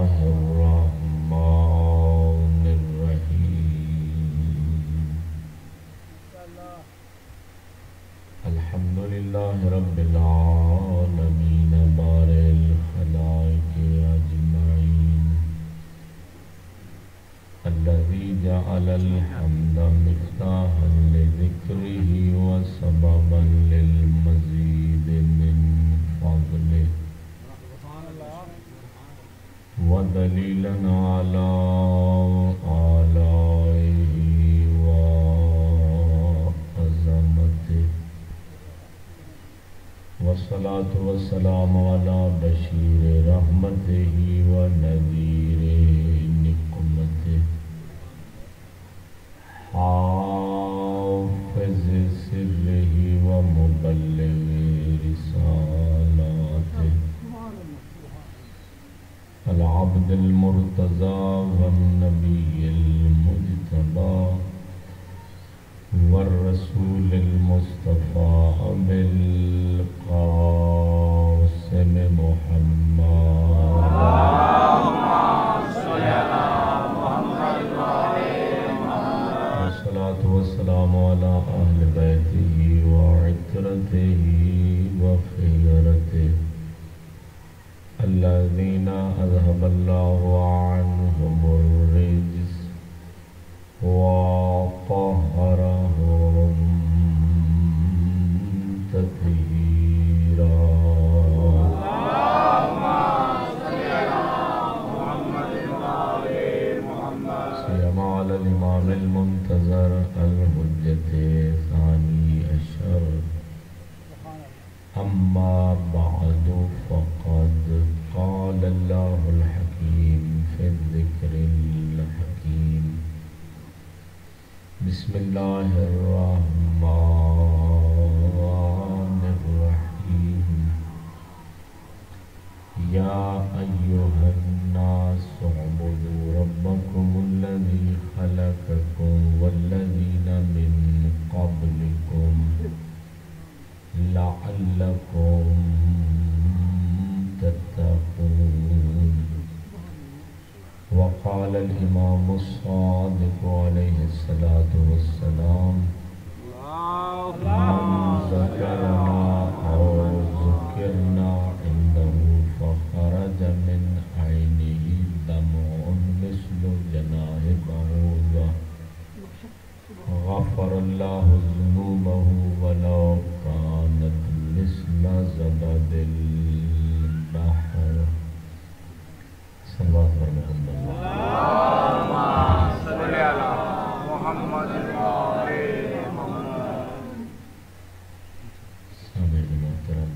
الله الرحمن الرحيم الحمد لله رب العالمين بارئ الخلائق أجمعين الذي جعل الحمد مفتاحا لذكره وسببا للمزيد من فضله ودليلا على آلائه وعظمته والصلاة والسلام على بشير رحمته ونذير نقمته حافظ سره ومبلغ رسالاته العبد المرتضى والنبي المجتبى والرسول المصطفى بالقاسم محمد والصلاة والسلام على أهل بيته وعترته وخيرته الذين أذهب الله عنهم الرجس وطهرهم تطهيرا اللهم صل على محمد وآل محمد سيما على الإمام المنتظر الحجة ثاني أشر أما بعد فقد قال الله الحكيم في الذكر الحكيم بسم الله الرحمن الرحيم يا أيها الناس اعبدوا ربكم الذي خلقكم والذين من قبلكم لعلكم تتقون وقال الإمام الصادق عليه الصلاة والسلام من ذكرنا أو ذكرنا عنده فخرج من عينه دمع مثل جناح بعوضة غفر الله ذنوبه ولو كانت مثل زبد البحر صلوات محمد اللهم صل على محمد وآل محمد سامعین محترم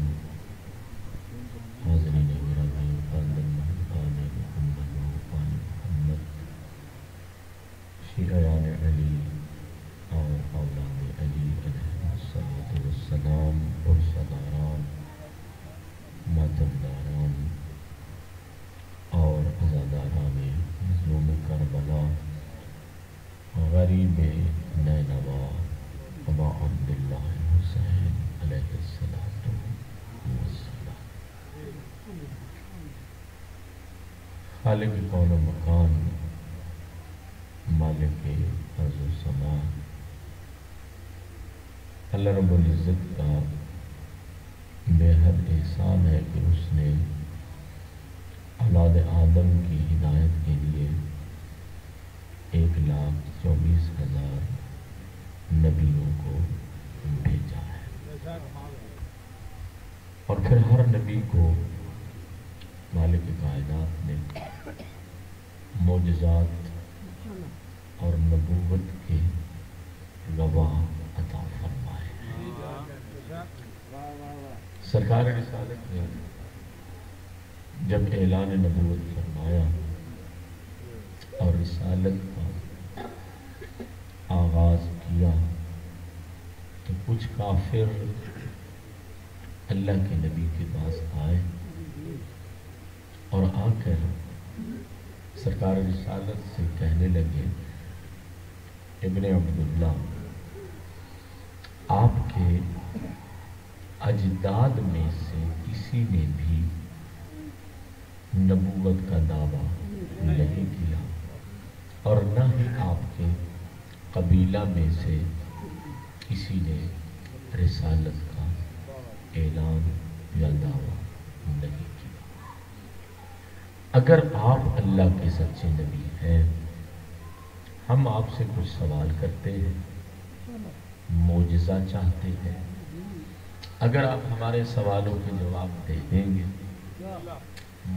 حاضرین گرامی آل محمد وآل محمد شیعیان علی اور اولاد علی علیہ السلام پرسداران ماتمداران اور عزاداران مظلوم کربلا غریب نینوا ابا عبداللہ حسین علیہ السلام خالق کون و مکان مالک ارض و سما اللہ رب العزت کا بے حد احسان ہے کہ اس نے اولاد آدم کی ہدایت کے لیے 1,24,000 نبیوں کو بھیجا ہے اور پھر ہر نبی کو مالک کائنات نے معجزات اور نبوت کے گواہ عطا فرمائے ہیں۔ سرکار رسالت نے جب اعلان نبوت فرمایا اور رسالت کا آغاز کیا تو کچھ کافر اللہ کے نبی کے پاس آئے اور آ کر سرکار رسالت سے کہنے لگے ابن عبداللہ آپ کے اجداد میں سے کسی نے بھی نبوت کا دعویٰ نہیں کیا اور نہ ہی آپ کے قبیلہ میں سے کسی نے رسالت کا اعلان یا دعویٰ نہیں کیا۔ اگر آپ اللہ کے سچے نبی ہیں، ہم آپ سے کچھ سوال کرتے ہیں، معجزہ چاہتے ہیں، اگر آپ ہمارے سوالوں کے جواب دے دیں گے،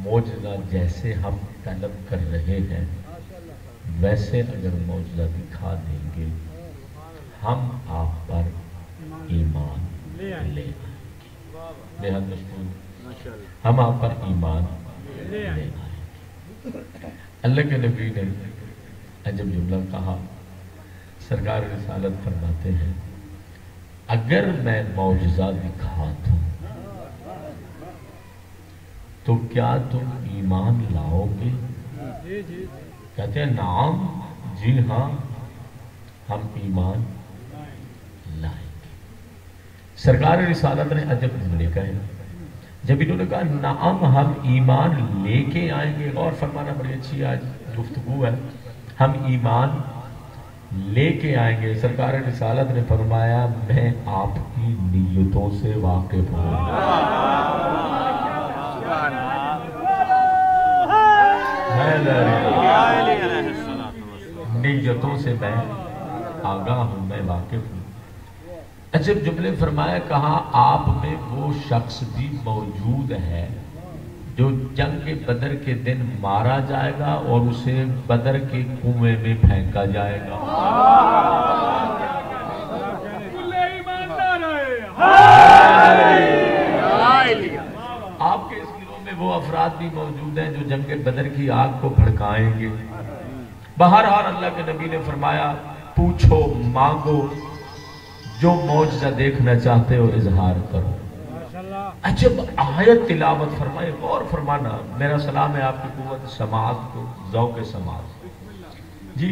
معجزہ جیسے ہم طلب کر رہے ہیں ویسے اگر معجزہ دکھا دیں گے، ہم آپ پر ایمان لے آئیں گے۔ بہت مشکور، ہم آپ پر ایمان لے آئیں گے۔ اللہ کے نبی نے عجب جملہ کہا، سرکار رسالت فرماتے ہیں اگر میں معجزہ دکھا دوں تو کیا تم ایمان لاؤ گے؟ کہتے ہیں نعم، جی ہاں ہم ایمان لائیں گے۔ سرکار رسالت نے عجب جملے کہے، جب انہوں نے کہا نعم ہم ایمان لے کے آئیں گے، غور فرمانا بڑی اچھی آج گفتگو ہے، ہم ایمان لے کے آئیں گے۔ سرکار رسالت نے فرمایا میں آپ کی نیتوں سے واقف ہوں، نیتوں سے میں آگاہ ہوں، میں واقف ہوں۔ عجب جملے فرمایا، کہا آپ میں وہ شخص بھی موجود ہے جو جنگ بدر کے دن مارا جائے گا اور اسے بدر کے کنویں میں پھینکا جائے گا۔ آپ کے اس گروہ میں وہ افراد بھی موجود ہیں جو جنگ بدر کی آگ کو بھڑکائیں گے۔ بہرحال اللہ کے نبی نے فرمایا پوچھو، مانگو، جو معجزہ دیکھنا چاہتے ہو اظہار کرو۔ عجب آیت تلاوت فرمائے، غور فرمانا، میرا سلام ہے آپ کی قوت سماعت کو، ذوق سماعت۔ جی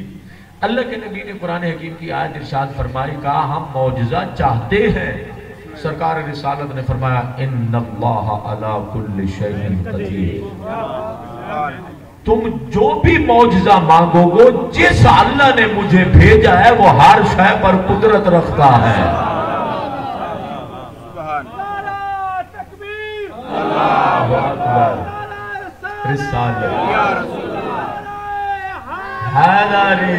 اللہ کے نبی نے قرآن حکیم کی آیت ارشاد فرمائی، کہا ہم معجزہ چاہتے ہیں۔ سرکار رسالت نے فرمایا ان اللہ علی کل شیء قدیر، تم جو بھی معجزہ مانگو گو، جس اللہ نے مجھے بھیجا ہے وہ ہر شے پر قدرت رکھتا ہے۔ رسالت حیدری،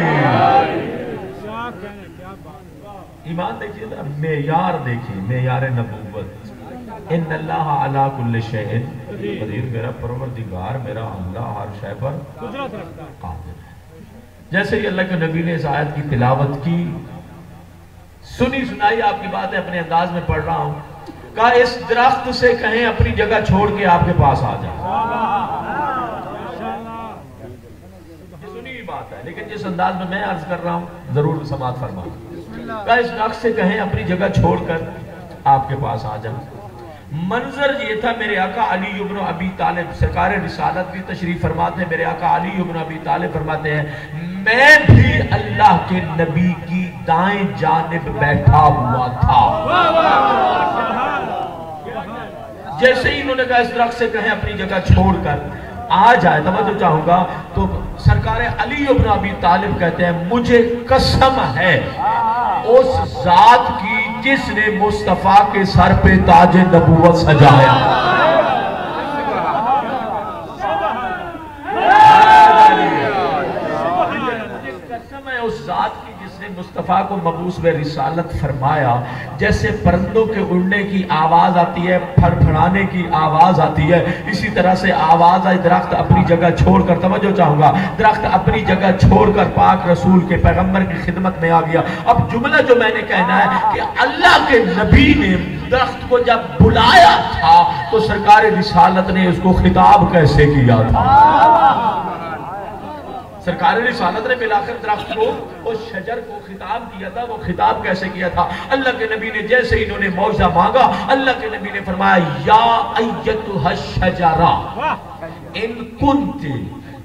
ایمان دیکھئے ذرا، معیار دیکھئے، معیار نبوت۔ ان اللہ علی کل شیء قدیر، میرا پروردگار، میرا اللہ ہر شے پر قادر ہے۔ جیسے ہی اللہ کے نبی نے اس آیت کی تلاوت کی، سنی سنائی آپ کی باتیں اپنے انداز میں پڑھ رہا ہوں، کہا اس درخت سے کہیں اپنی جگہ چھوڑ کے آپ کے پاس آ جائے۔ سنی بات ہے لیکن جس انداز میں عرض کر رہا ہوں ضرور سماعت فرما۔ کہا اس درخت سے کہیں اپنی جگہ چھوڑ کر آپ کے پاس آ جائے۔ منظر یہ تھا، میرے آقا علی بن ابی طالب، سرکار رسالت بھی تشریف فرماتے ہیں، میرے آقا علی بن ابی طالب فرماتے ہیں میں بھی اللہ کے نبی کی دائیں جانب بیٹھا ہوا تھا۔ جیسے ہی انہوں نے کہا اس درخت سے کہیں اپنی جگہ چھوڑ کر آ جائے، توجہ چاہوں گا، تو سرکار علی بن ابی طالب کہتے ہیں مجھے قسم ہے اس ذات کی جس نے مصطفیٰ کے سر پہ تاج نبوت سجایا۔ قسم ہے اس ذات کی جس نے مصطفیٰ کو مبعوث و رسالت فرمایا۔ جیسے پرندوں کے اڑنے کی آواز آتی ہے، پھڑ پھڑانے کی آواز آتی ہے، اسی طرح سے آواز آئی، درخت اپنی جگہ چھوڑ کر، توجہ چاہوں گا، درخت اپنی جگہ چھوڑ کر پاک رسول کے پیغمبر کی خدمت میں آ گیا۔ اب جملہ جو میں نے کہنا ہے کہ اللہ کے نبی نے درخت کو جب بلایا تھا تو سرکار رسالت نے اس کو خطاب کیسے کیا تھا؟ سرکار رسالت نے بالآخر درخت کو، اس شجر کو خطاب کیا تھا، وہ خطاب کیسے کیا تھا؟ اللہ کے نبی نے جیسے انہوں نے معجزہ مانگا، اللہ کے نبی نے فرمایا یا ایتھا الشجرہ ان کنت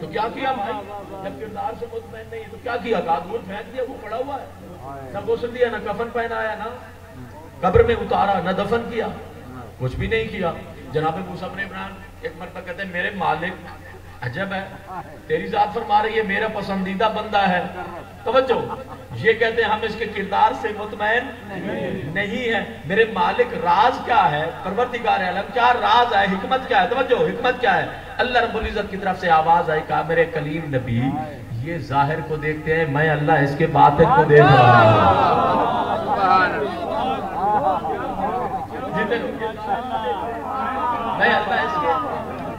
تو کیا کیا بھائی؟ جب کردار سے مطمئن نہیں ہے تو کیا کیا؟ کاغذ پھینک دیا، وہ پڑا ہوا ہے، نہ غسل دیا، نہ کفن پہنایا، نہ قبر میں اتارا، نہ دفن کیا، کچھ بھی نہیں کیا۔ جناب موسیٰ بن عمران ایک مرتبہ کہتے ہیں میرے مالک عجب ہے، تیری ذات فرما رہی ہے میرا پسندیدہ بندہ ہے، توجہ، یہ کہتے ہیں ہم اس کے کردار سے مطمئن نہیں ہے، میرے مالک راز کیا ہے؟ پروردگار عالم کیا راز ہے؟ حکمت کیا ہے؟ توجہ، حکمت کیا ہے؟ اللہ رب العزت کی طرف سے آواز آئی، کہا میرے کلیم نبی یہ ظاہر کو دیکھتے ہیں، میں اللہ اس کے باطن کو دیکھ رہا ہوں، میں اللہ اس کے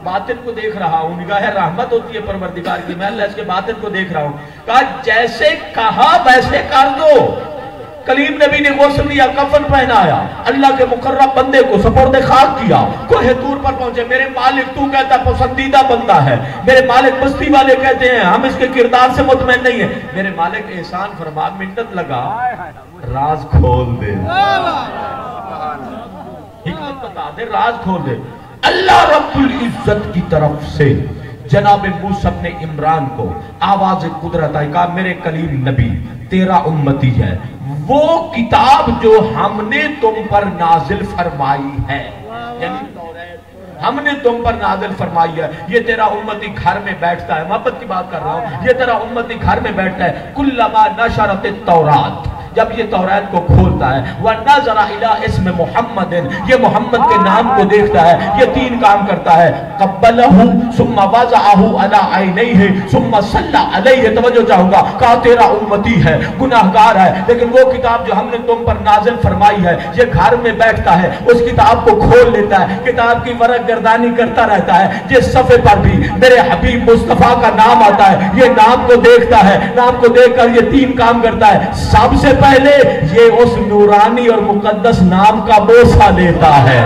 باطن کو دیکھ رہا ہوں، نگاہ رحمت ہوتی ہے پروردگار کی، میں اللہ اس کے باطن کو دیکھ رہا ہوں۔ کہا جیسے کہا ویسے کر دو۔ کلیم نبی نے غسل لیا، کفن پہنایا، اللہ کے مقرب بندے کو سپرد خاک کیا، کوہ طور پر پہنچے، میرے مالک تو کہتا پسندیدہ بندہ ہے، میرے مالک بستی والے کہتے ہیں ہم اس کے کردار سے مطمئن نہیں ہیں، میرے مالک احسان فرما، منت لگا، راز کھول دے، حکمت بتا دے، راز کھول دے۔ اللہ رب العزت کی طرف سے جناب موسیٰ بن عمران کو آواز قدرت آئی، کہا میرے کلیم نبی تیرا امتی ہے، وہ کتاب جو ہم نے تم پر نازل فرمائی ہے، یعنی ہم نے تم پر نازل فرمائی ہے، یہ تیرا امتی گھر میں بیٹھتا ہے، محبت کی بات کر رہا ہوں، یہ تیرا امتی گھر میں بیٹھتا ہے، کلما نشرت التورات، جب یہ تورات کو کھولتا ہے، وَنَظَرَ إِلَىٰ اسم محمد، یہ محمد کے نام کو دیکھتا ہے، یہ تین کام کرتا ہے، قَبَّلَهُ ثُمَّ وَضَعَهُ عَلَىٰ عَيْنَيْهِ ثُمَّ صَلَّى عَلَيْهِ، توجہ چاہوں گا، کہا تیرا امتی ہے، گناہگار ہے، لیکن وہ کتاب جو ہم نے تم پر نازل فرمائی ہے، یہ گھر میں بیٹھتا ہے، اس کتاب کو کھول لیتا ہے، کتاب کی ورق گردانی کرتا رہتا ہے، جس صفحے پر بھی میرے حبیب مصطفیٰ کا نام آتا ہے، یہ نام کو دیکھتا ہے، نام کو دیکھ کر یہ تین کام کرتا ہے، سب سے پہلے یہ اس نورانی اور مقدس نام کا بوسہ لیتا ہے،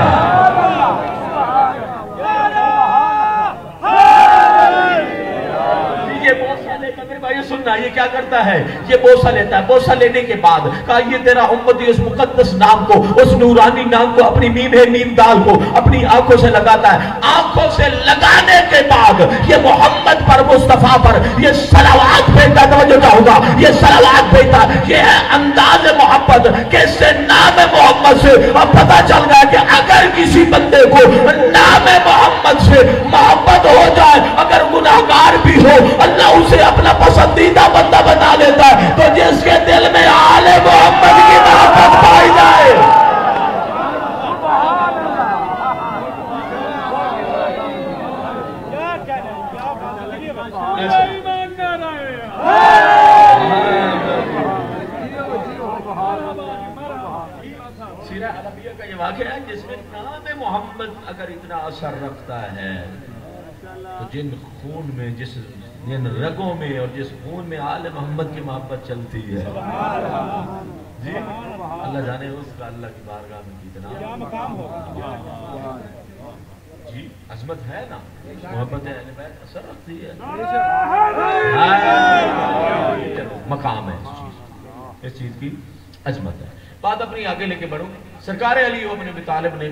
سننا یہ کیا کرتا ہے، یہ بوسہ لیتا ہے، بوسہ لینے کے بعد کہا یہ تیرا امتی اس مقدس نام کو، اس نورانی نام کو، اپنی میم ہے میم دال کو اپنی آنکھوں سے لگاتا ہے، آنکھوں سے لگانے کے بعد یہ محمد پر مصطفیٰ پر یہ صلوات بھیجتا ہے، توجہ چاہوں گا، یہ صلوات بھیجتا ہے، یہ ہے انداز محبت کہ اس سے نام محمد سے اب پتہ چل گیا کہ اگر کسی بندے کو نام محمد سے محبت ہو جائے، اگر گناہگار بھی ہو، اللہ اسے اپنا پسندیدہ بندہ بنا لیتا ہے، تو جس کے دل میں آل محمد کی محبت پائی جائے، سیرہ عربیہ کا یہ واقعہ ہے جس میں نام محمد اگر اتنا اثر رکھتا ہے تو جن خون میں جن رگوں میں اور جس خون میں آل محمد کی محبت چلتی ہے، جی اللہ جانے اس کا اللہ کی بارگاہ میں کتنا مقام ہوگا، جی عظمت ہے نا، محبت اہل بیت اثر رکھتی ہے، مقام ہے اس چیز کی عظمت ہے۔ بات اپنی آگے لے کے بڑھو، سرکار علی ابن ابی طالب نے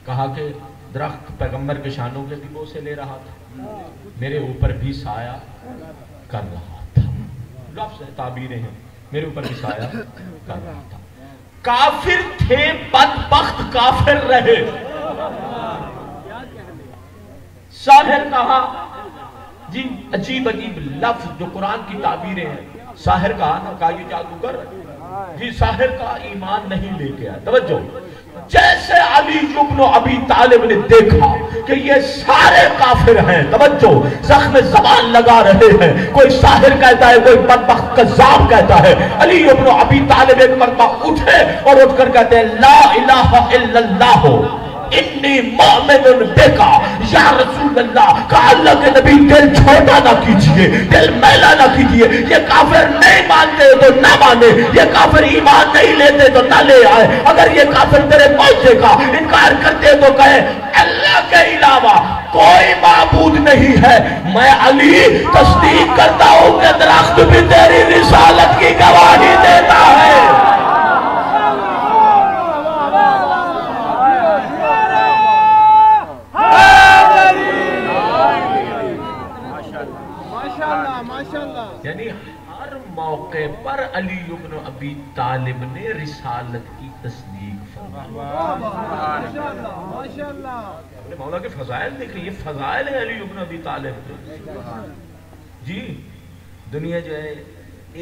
کہا کہ درخت پیغمبر کے شانوں کے دیبوں سے لے رہا تھا، میرے اوپر بھی سایہ کر رہا تھا، لفظ ہے، تعبیریں ہیں، میرے اوپر بھی سایہ کر رہا تھا، کافر تھے بدبخت کافر رہے، ساحر کہا، جی عجیب عجیب لفظ جو قرآن کی تعبیریں ہیں، ساحر کہا یہ جادوگر، جی ساحر کا ایمان نہیں لے کے آیا، توجہ، جیسے علی ابن ابی طالب نے دیکھا کہ یہ سارے کافر ہیں، توجہ، زخم زبان لگا رہے ہیں، کوئی ساحر کہتا ہے، کوئی بدبخت کذاب کہتا ہے، علی ابن ابی طالب ایک مرتبہ اٹھے اور اٹھ کر کہتے ہیں لا الہ الا اللہ انی مؤمن بکا یا رسول اللہ، کہا اللہ کے نبی دل چھوٹا نہ کیجئے، دل میلا نہ کیجئے، یہ کافر نہیں مانتے تو نہ مانے، یہ کافر ایمان نہیں لیتے تو نہ لے آئے، اگر یہ کافر تیرے معجزے کا انکار کرتے تو کہے اللہ کے علاوہ کوئی معبود نہیں ہے، میں علی تصدیق کرتا ہوں کہ درخت بھی تیری رسالت کی گواہی دیتا ہے۔ علی ابن ابی طالب نے رسالت کی تصدیق فرمائی. اپنے مولا کے فضائل دیکھیں، یہ فضائل ہے علی ابن ابی طالب کے. جی دنیا جو ہے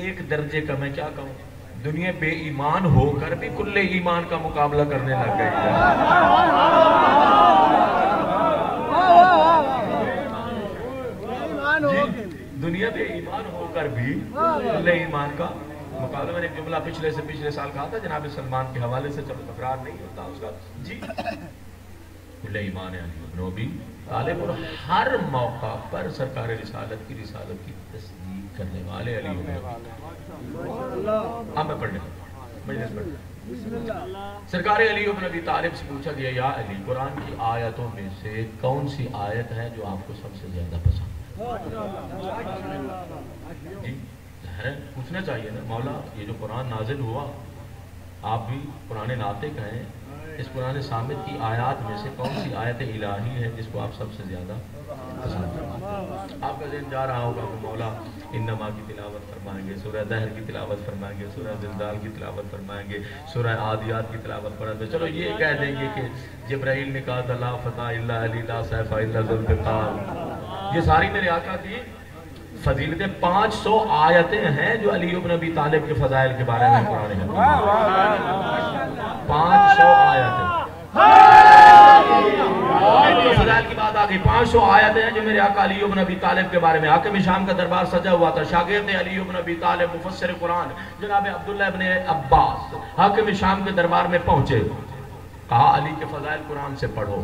ایک درجے کا، میں کیا کہوں، دنیا بے ایمان ہو کر بھی کل ایمان کا مقابلہ کرنے لگ گئی ہے. دنیا بے ایمان ہو کر بھی کل ایمان کا مقابلہ. میں نے ایک جملہ پچھلے سال کہا تھا جناب سلمان کے حوالے سے، جب تکرار نہیں ہوتا اس کا. جی کل ایمان ہے علی ابن ابی طالب، اور ہر موقع پر سرکار رسالت کی تصدیق کرنے والے علی ابن ابی طالب. اب میں پڑھنے مجلس پڑھنے. سرکار علی ابن ابی طالب سے پوچھا گیا، یا علی قرآن کی آیتوں میں سے کون سی آیت ہے جو آپ کو سب سے زیادہ پسند؟ جی پوچھنا چاہیے نا، مولا یہ جو قرآن نازل ہوا، آپ بھی قرآن ناطق ہیں، اس قرآن صامت کی آیات میں سے کون سی آیت الہی ہے جس کو آپ سب سے زیادہ پسند کرتے ہیں؟ آپ کا ذہن جا رہا ہوگا کہ مولا انما کی تلاوت فرمائیں گے، سورہ دہر کی تلاوت فرمائیں گے، سورہ زلزال کی تلاوت فرمائیں گے، سورہ عادیات کی تلاوت فرمائیں گے. چلو یہ کہہ دیں گے کہ جبرائیل نے کہا لا فتح الا علی لا سیف الا ذو الفقار. یہ ساری میرے آقا کی فضیلتیں 500 آیتیں ہیں جو علی ابن ابی طالب کے فضائل کے بارے میں قرآن ہے. 500 آیتیں فضائل کی بات آ گئی. 500 آیتیں ہیں جو میرے آقا علی ابن ابی طالب کے بارے میں. حاکم شام کا دربار سجا ہوا تھا. شاگرد علی ابن ابی طالب مفسر قرآن جناب عبداللہ ابن عباس حاکم شام کے دربار میں پہنچے. کہا علی کے فضائل قرآن سے پڑھو.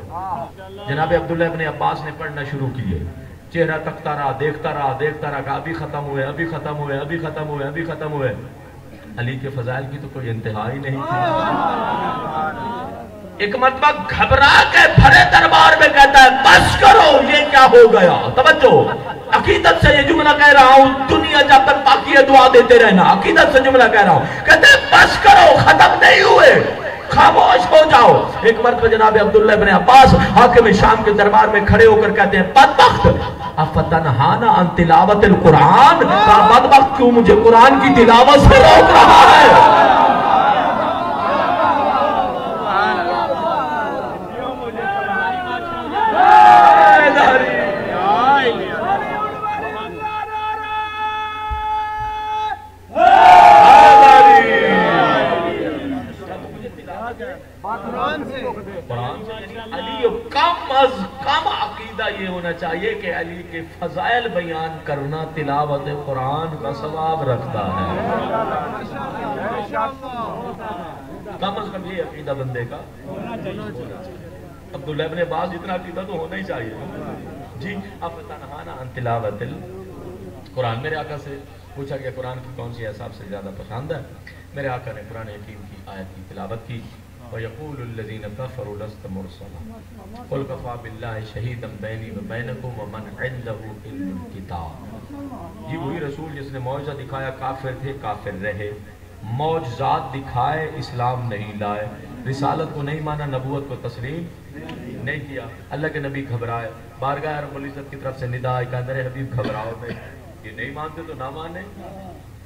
جناب عبداللہ ابن عباس نے پڑھنا شروع کیے. چہرہ تکتا رہا، دیکھتا رہا کہ ابھی ختم ہوئے. علی کے فضائل کی تو کوئی انتہا ہی نہیں تھی. ایک مرتبہ گھبرا کے بھرے دربار میں کہتا ہے بس کرو، یہ کیا ہو گیا؟ توجہ، عقیدت سے یہ جملہ کہہ رہا ہوں، دنیا جب تک باقی ہے دعا دیتے رہنا. عقیدت سے جملہ کہہ رہا ہوں. کہتے ہیں بس کرو، ختم نہیں ہوئے، خاموش ہو جاؤ. ایک مرتبہ جناب عبداللہ ابن عباس حاکم شام کے دربار میں کھڑے ہو کر کہتے ہیں بدبخت افتنہانا عن تلاوت القرآن، کہا بدبخت کیوں مجھے قرآن کی تلاوت سے روک رہا ہے؟ یہ ہونا چاہیے کہ علی کے فضائل بیان کرنا تلاوت قرآن کا ثواب رکھتا ہے. کم از کم یہ عقیدہ بندے کا عبداللہ ابن عباس جتنا عقیدہ تو ہونا ہی چاہیے. جی افتنہانا عن تلاوت القرآن. میرے آقا سے پوچھا گیا قرآن کی کون سی حساب سے زیادہ پسند ہے؟ میرے آقا نے قرآن حکیم کی آیت کی تلاوت کی. وَيَقُولُ الَّذِينَ كَفَرُوا لَسْتَ مُرْسَلًا قُلْ كَفَىٰ بِاللَّهِ شَهِيدًا بَيْنِي وَبَيْنَكُمْ وَمَنْ عِندَهُ عِلْمُ الْكِتَابِ. یہ وہی رسول جس نے معجزہ دکھایا، کافر تھے کافر رہے، معجزات دکھائے اسلام نہیں لائے، رسالت کو نہیں مانا، نبوت کو تسلیم نہیں کیا. اللہ کے نبی گھبرائے، بارگاہ رب العزت کی طرف سے ندا آئی کہ میرے حبیب گھبراؤ نہیں، یہ نہیں مانتے تو نہ مانے،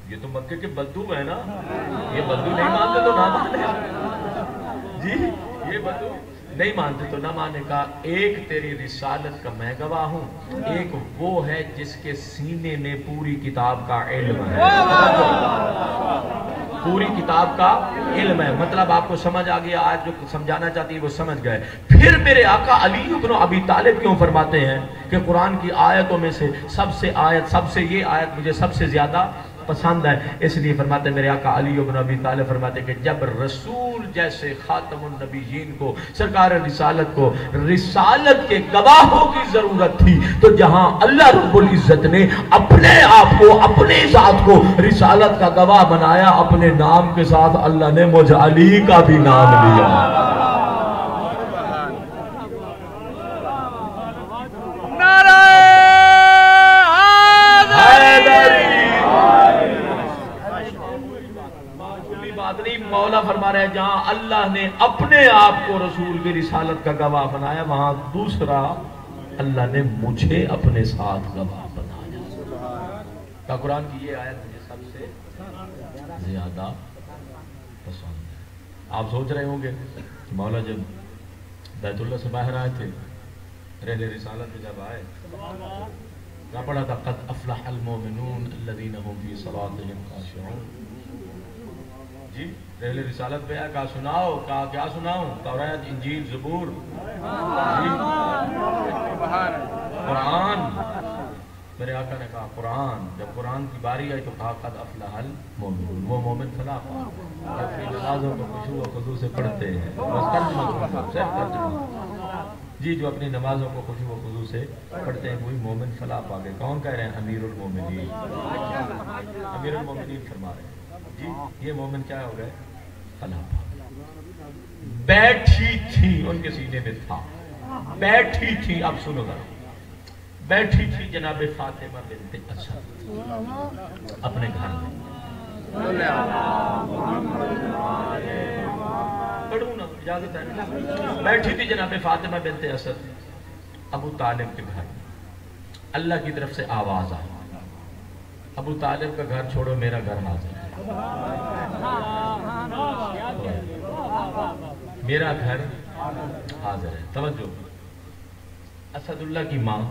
یہ تو مکے کے بدو ہے نا، یہ بدو نہیں مانتے تو نہ مانے. جی یہ بدو نہیں مانتے تو نہ مانے. کا ایک تیری رسالت کا میں گواہ ہوں، ایک وہ ہے جس کے سینے میں پوری کتاب کا علم ہے. پوری کتاب کا علم ہے. مطلب آپ کو سمجھ آ گیا، آج جو سمجھانا چاہتی ہے وہ سمجھ گئے. پھر میرے آقا علی ابن ابی طالب کیوں فرماتے ہیں کہ قرآن کی آیتوں میں سے سب سے یہ آیت مجھے سب سے زیادہ پسند ہے؟ اس لیے فرماتے ہیں میرے آقا علی ابن ابی طالب فرماتے ہیں کہ جب رسول جیسے خاتم النبیین کو، سرکار رسالت کو، رسالت کے گواہوں کی ضرورت تھی، تو جہاں اللہ رب العزت نے اپنے آپ کو، اپنی ذات کو رسالت کا گواہ بنایا، اپنے نام کے ساتھ اللہ نے مجھ علی کا بھی نام لیا. مولا فرما رہے ہیں جہاں اللہ نے اپنے آپ کو رسول کی رسالت کا گواہ بنایا، وہاں دوسرا اللہ نے مجھے اپنے ساتھ گواہ بنایا. قرآن کی یہ آیت مجھے سب سے زیادہ پسند ہے۔ آپ سوچ رہے ہوں گے کہ مولا جب بیت اللہ سے باہر آئے تھے، رحل رسالت میں جب آئے کیا پڑھا تھا؟ قد افلح المؤمنون الذین هم فی صلاتهم خاشعون۔ جی رحل رسالت پہ آیا، کہا سناؤ، کہا کیا سناؤں؟ توریت، انجیل، زبور، قرآن۔ میرے آقا نے کہا قرآن۔ جب قرآن کی باری آئی تو کہا قد افلح المؤمنون، وہ مومن فلاح پا اپنی نمازوں کو خشوع و خضوع سے پڑھتے ہیں۔ بس ترجمہ صرف ترجمہ جی، جو اپنی نمازوں کو خشوع و خضوع سے پڑھتے ہیں وہی مومن فلاح پا گئے۔ کون کہہ رہے ہیں؟ امیر المومنین۔ امیر المومنین فرما رہے ہیں جی یہ مومن کیا ہو گئے؟ فلاح پا گئے۔ بیٹھی تھی، ان کے سینے میں تھا، بیٹھی تھی، اب سنو ذرا، بیٹھی تھی جناب فاطمہ بنت اسد اپنے گھر میں۔ پڑھوں نا، اجازت ہے؟ بیٹھی تھی جناب فاطمہ بنت اسد ابو طالب کے گھر میں۔ اللہ کی طرف سے آواز آئی، ابو طالب کا گھر چھوڑو، میرا گھر حاضر ہے، میرا گھر حاضر ہے۔ توجہ، اسد اللہ کی ماں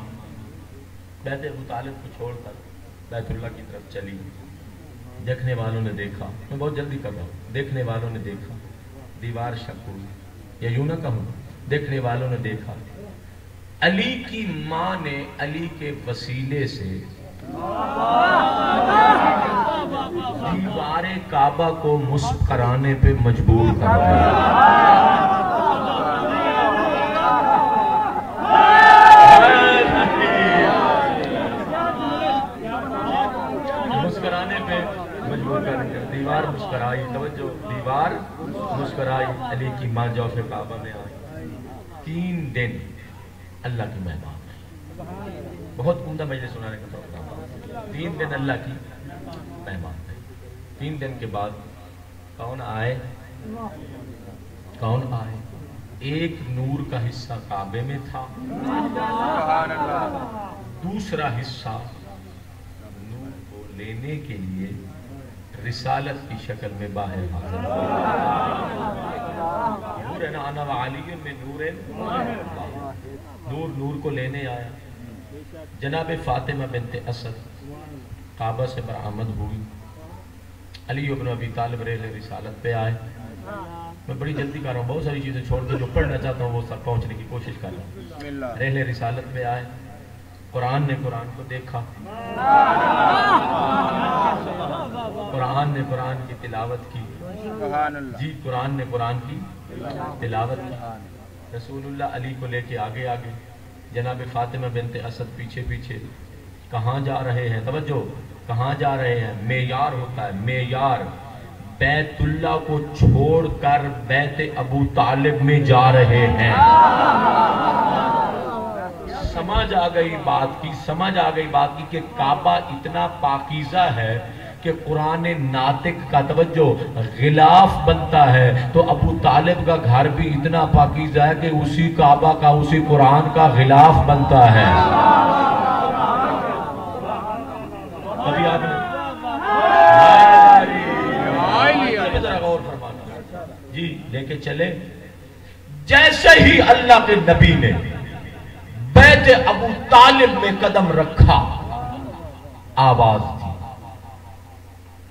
بیت ابو طالب کو چھوڑ کر بیت اللہ کی طرف چلی۔ دیکھنے والوں نے دیکھا، میں بہت جلدی کر رہا ہوں، دیکھنے والوں نے دیکھا دیوار شک ہوئی، یا یوں نہ کہوں، دیکھنے والوں نے دیکھا علی کی ماں نے علی کے وسیلے سے دیوار کعبہ کو مسکرانے پہ مجبور کر دیا۔ مسکرانے پہ مجبور کر دیا، دیوار مسکرائی۔ توجہ، دیوار مسکرائی، علی کی ماں جوف کعبہ میں آئی۔ 3 دن اللہ کی مہمان رہی، بہت عمدہ مجلس سنانے کا پروگرام۔ 3 دن اللہ کی مہمان رہی۔ 3 دن کے بعد کون آئے؟ کون آئے؟ ایک نور کا حصہ کعبے میں تھا، دوسرا حصہ نور کو لینے کے لیے رسالت کی شکل میں باہر حاضر ہوا۔ نور ہے نا، انا وعلی میں نور ہے، نور نور کو لینے آیا۔ جناب فاطمہ بنت اسد کعبہ سے برآمد ہوئی، علی ابن ابی طالب رحل رسالت پہ آئے۔ میں بڑی جلدی کر رہا ہوں، بہت ساری چیزیں چھوڑ کے جو پڑھنا چاہتا ہوں وہ سب پہنچنے کی کوشش کر رہا ہوں۔ رحل رسالت پہ آئے، قرآن نے قرآن کو دیکھا، قرآن نے قرآن کی تلاوت کی، جی قرآن نے قرآن کی تلاوت کی۔ رسول اللہ علی کو لے کے آگے آگے، جناب فاطمہ بنت اسد پیچھے پیچھے۔ کہاں جا رہے ہیں؟ توجہ، کہاں جا رہے ہیں؟ معیار ہوتا ہے، معیار۔ بیت اللہ کو چھوڑ کر بیت ابو طالب میں جا رہے ہیں۔ سمجھ آ گئی بات کی، سمجھ آ گئی بات کی کہ کعبہ اتنا پاکیزہ ہے کہ قرآن ناطق کا، توجہ، غلاف بنتا ہے، تو ابو طالب کا گھر بھی اتنا پاکیزہ ہے کہ اسی کعبہ کا، اسی قرآن کا غلاف بنتا ہے۔ ابھی آپ نے ذرا غور فرمانا جی، لے کے چلے۔ جیسے ہی اللہ کے نبی نے بیت ابو طالب میں قدم رکھا، آواز دی،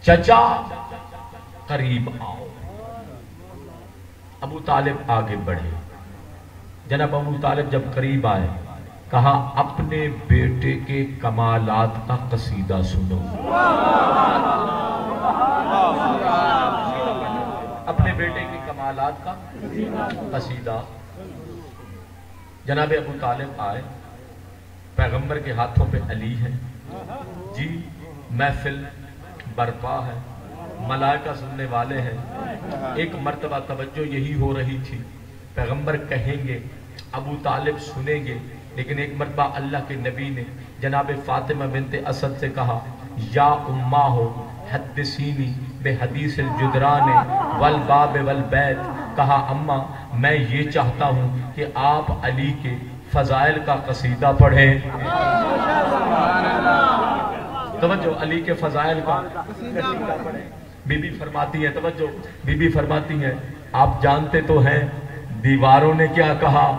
چچا قریب آؤ۔ ابو طالب آگے بڑھے، جناب ابو طالب جب قریب آئے کہا اپنے بیٹے کے کمالات کا قصیدہ سنو۔ اپنے بیٹے کے کمالات کا قصیدہ۔ جناب ابو طالب آئے، پیغمبر کے ہاتھوں پہ علی ہے، جی محفل برپا ہے، ملائکہ سننے والے ہیں۔ ایک مرتبہ توجہ یہی ہو رہی تھی، پیغمبر کہیں گے، ابو طالب سنیں گے، لیکن ایک مرتبہ اللہ کے نبی نے جناب فاطمہ بنت اسد سے کہا یا اماں ہو حدثینی بے حدیث الجدران والباب والبیت۔ کہا اماں میں یہ چاہتا ہوں کہ آپ علی کے فضائل کا قصیدہ پڑھیں۔ توجہ، علی کے فضائل کا قصیدہ پڑھیں۔ بی بی فرماتی ہیں، توجہ، بی بی فرماتی ہیں آپ جانتے تو ہیں دیواروں نے کیا کہا،